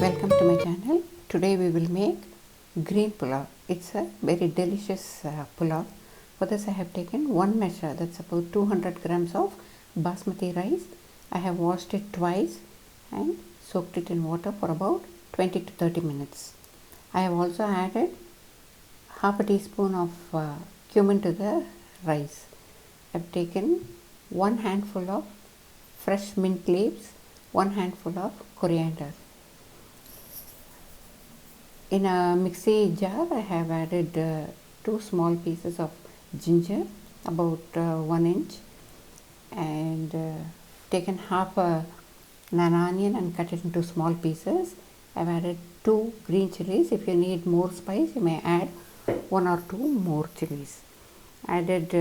Welcome to my channel. Today we will make green pulao. It's a very delicious pulao. For this I have taken one measure, that's about 200 grams of Basmati rice. I have washed it twice and soaked it in water for about 20 to 30 minutes. I have also added half a teaspoon of cumin to the rice. I have taken one handful of fresh mint leaves, one handful of coriander. In a mixie jar, I have added 2 small pieces of ginger, about 1 inch, and taken half an onion and cut it into small pieces. I have added 2 green chillies. If you need more spice, you may add 1 or 2 more chillies. Added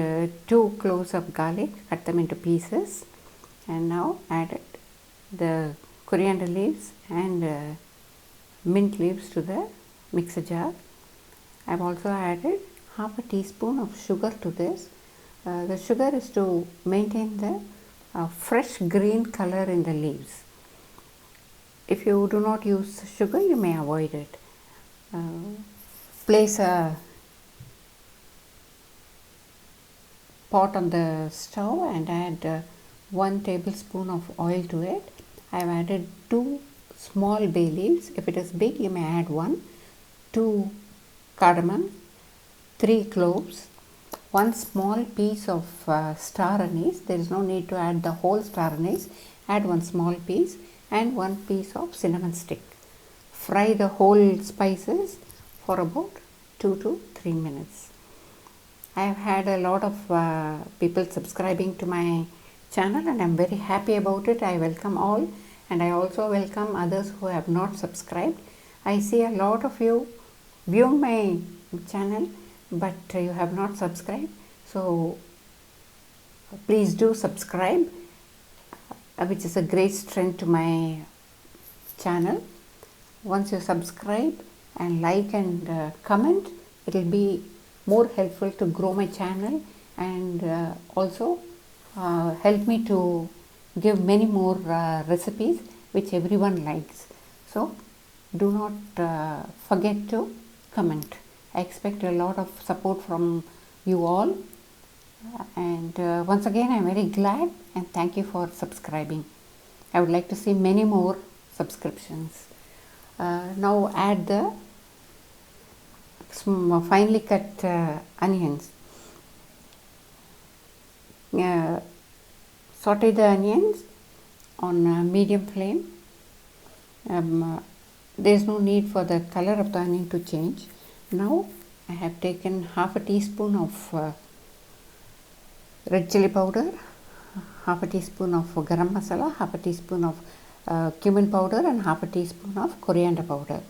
2 cloves of garlic, cut them into pieces, and now added the coriander leaves and mint leaves to the mixer jar. I have also added half a teaspoon of sugar to this. The sugar is to maintain the fresh green color in the leaves. If you do not use sugar, you may avoid it. Place a pot on the stove and add 1 tablespoon of oil to it. I have added 2 small bay leaves. If it is big, you may add 1. 2 cardamom, 3 cloves, 1 small piece of star anise. There is no need to add the whole star anise. Add 1 small piece and 1 piece of cinnamon stick. Fry the whole spices for about 2 to 3 minutes. I have had a lot of people subscribing to my channel and I am very happy about it. I welcome all. And I also welcome others who have not subscribed. I see a lot of you viewing my channel, but you have not subscribed. So please do subscribe, which is a great strength to my channel. Once you subscribe and like and comment, it will be more helpful to grow my channel and also help me to give many more recipes which everyone likes. So do not forget to comment. I expect a lot of support from you all, and once again I am very glad and thank you for subscribing. I would like to see many more subscriptions. Now add the finely cut onions. Saute the onions on medium flame. There is no need for the color of the onion to change. Now I have taken half a teaspoon of red chilli powder, half a teaspoon of garam masala, half a teaspoon of cumin powder and half a teaspoon of coriander powder.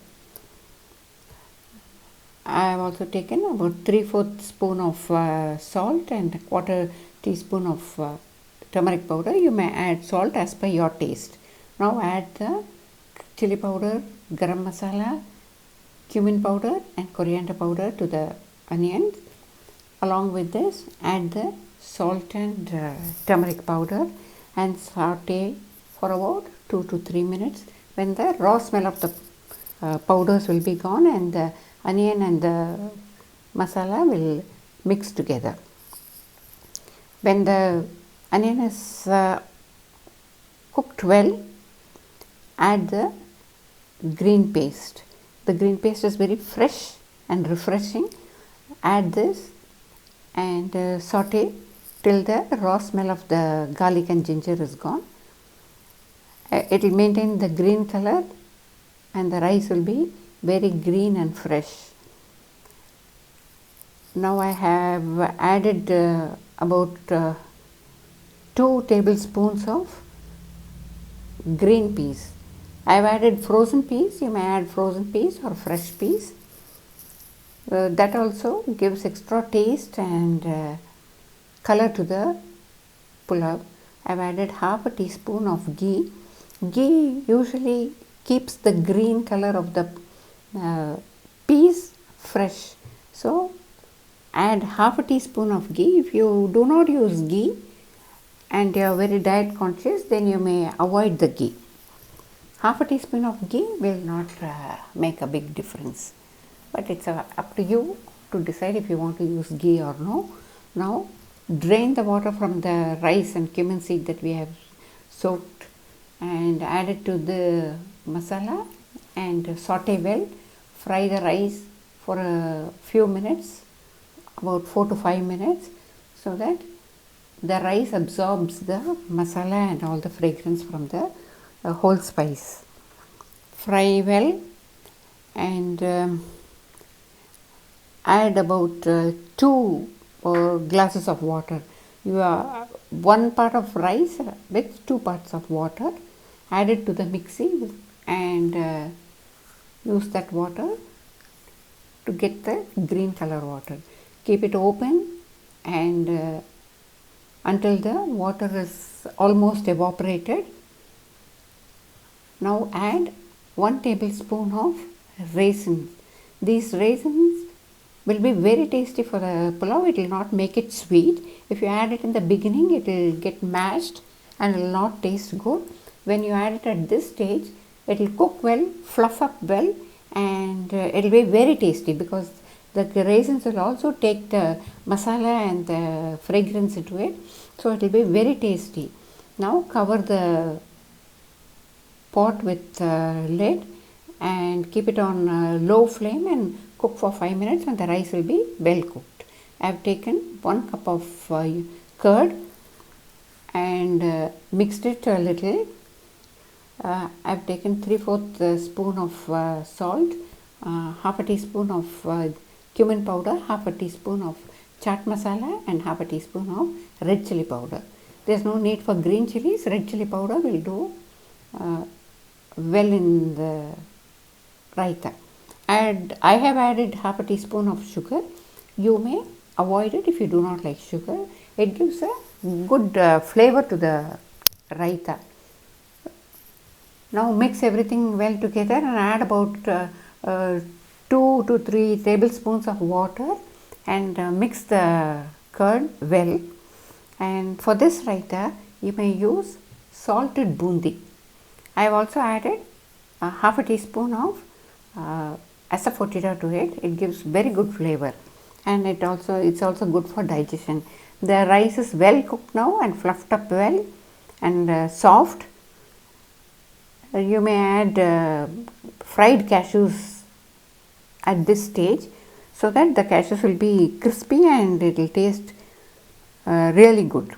I have also taken about 3/4 spoon of salt and 1/4 teaspoon of turmeric powder. You may add salt as per your taste. Now add the chilli powder, garam masala, cumin powder and coriander powder to the onions. Along with this, add the salt and turmeric powder and saute for about 2 to 3 minutes, when the raw smell of the powders will be gone and the onion and the masala will mix together. When the onion is cooked well, add the green paste. The green paste is very fresh and refreshing. Add this and saute till the raw smell of the garlic and ginger is gone. It will maintain the green color and the rice will be very green and fresh. Now I have added about 2 tablespoons of green peas. I have added frozen peas. You may add frozen peas or fresh peas. That also gives extra taste and color to the pulao. I have added half a teaspoon of ghee. Ghee usually keeps the green color of the peas fresh. So add half a teaspoon of ghee. If you do not use ghee and you are very diet conscious, then you may avoid the ghee. Half a teaspoon of ghee will not make a big difference, but it's up to you to decide if you want to use ghee or no. Now drain the water from the rice and cumin seed that we have soaked and add it to the masala and saute well. Fry the rice for a few minutes, about 4 to 5 minutes, so that the rice absorbs the masala and all the fragrance from the whole spice. Fry well and add about 2 glasses of water. You are 1 part of rice with 2 parts of water. Add it to the mixie and use that water to get the green color water. Keep it open and until the water is almost evaporated. Now add 1 tablespoon of raisins. These raisins will be very tasty for the pulao. It will not make it sweet. If you add it in the beginning, it will get mashed and will not taste good. When you add it at this stage, it will cook well, fluff up well, and it will be very tasty because the raisins will also take the masala and the fragrance into it. So it will be very tasty. Now cover the pot with lid and keep it on low flame and cook for 5 minutes, and the rice will be well cooked. I have taken 1 cup of curd and mixed it a little. I have taken 3/4 spoon of salt, half a teaspoon of cumin powder, half a teaspoon of chaat masala and half a teaspoon of red chilli powder. There is no need for green chillies. Red chilli powder will do well in the raita. And I have added half a teaspoon of sugar. You may avoid it if you do not like sugar. It gives a good flavor to the raita. Now mix everything well together and add about 2 to 3 tablespoons of water and mix the curd well. And for this raita, you may use salted bundi. I have also added half a teaspoon of asafoetida to it. It gives very good flavor, and it's also good for digestion. The rice is well cooked now and fluffed up well and soft. You may add fried cashews at this stage so that the cashews will be crispy and it will taste really good.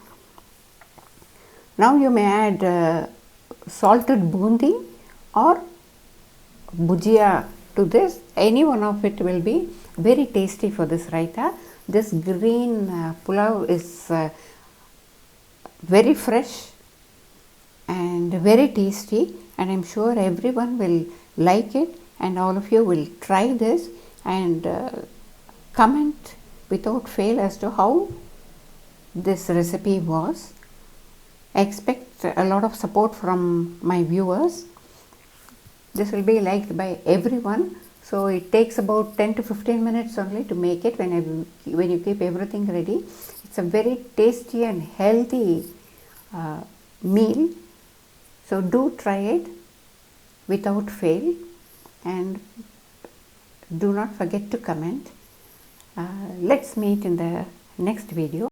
Now you may add salted bundi or bhujia to this. Any one of it will be very tasty for this raita. This green pulao is very fresh and very tasty, and I am sure everyone will like it, and all of you will try this and comment without fail as to how this recipe was. I expect a lot of support from my viewers. This will be liked by everyone. So it takes about 10 to 15 minutes only to make it when you keep everything ready. It's a very tasty and healthy meal. So do try it without fail and do not forget to comment. Let's meet in the next video.